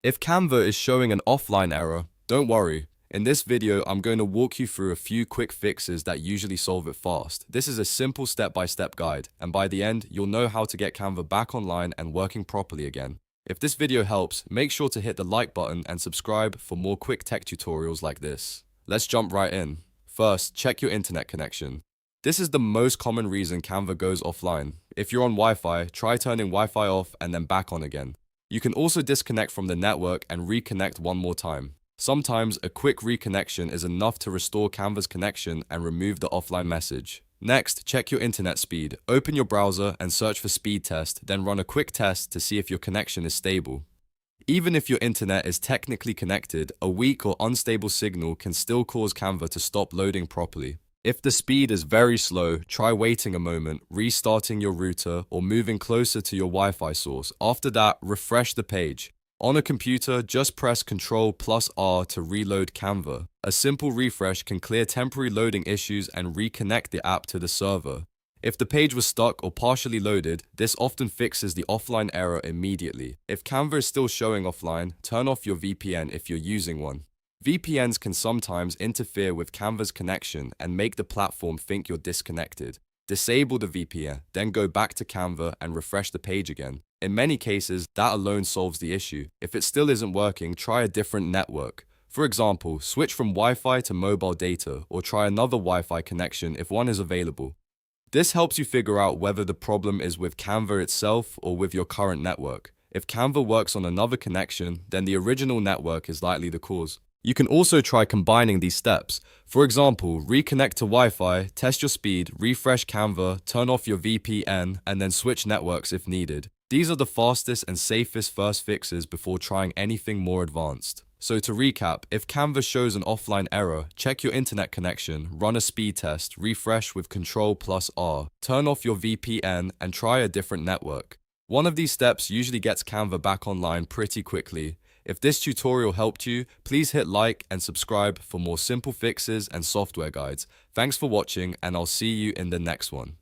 If Canva is showing an offline error, don't worry. In this video, I'm going to walk you through a few quick fixes that usually solve it fast. This is a simple step-by-step guide, and by the end, you'll know how to get Canva back online and working properly again. If this video helps, make sure to hit the like button and subscribe for more quick tech tutorials like this. Let's jump right in. First, check your internet connection. This is the most common reason Canva goes offline. If you're on Wi-Fi, try turning Wi-Fi off and then back on again. You can also disconnect from the network and reconnect one more time. Sometimes a quick reconnection is enough to restore Canva's connection and remove the offline message. Next, check your internet speed. Open your browser and search for speed test, then run a quick test to see if your connection is stable. Even if your internet is technically connected, a weak or unstable signal can still cause Canva to stop loading properly. If the speed is very slow, try waiting a moment, restarting your router, or moving closer to your Wi-Fi source. After that, refresh the page. On a computer, just press Ctrl+R to reload Canva. A simple refresh can clear temporary loading issues and reconnect the app to the server. If the page was stuck or partially loaded, this often fixes the offline error immediately. If Canva is still showing offline, turn off your VPN if you're using one. VPNs can sometimes interfere with Canva's connection and make the platform think you're disconnected. Disable the VPN, then go back to Canva and refresh the page again. In many cases, that alone solves the issue. If it still isn't working, try a different network. For example, switch from Wi-Fi to mobile data or try another Wi-Fi connection if one is available. This helps you figure out whether the problem is with Canva itself or with your current network. If Canva works on another connection, then the original network is likely the cause. You can also try combining these steps. For example, reconnect to Wi-Fi, test your speed, refresh Canva, turn off your VPN, and then switch networks if needed. These are the fastest and safest first fixes before trying anything more advanced. So to recap, if Canva shows an offline error, check your internet connection, run a speed test, refresh with Ctrl+R, turn off your VPN, and try a different network. One of these steps usually gets Canva back online pretty quickly. If this tutorial helped you, please hit like and subscribe for more simple fixes and software guides. Thanks for watching, and I'll see you in the next one.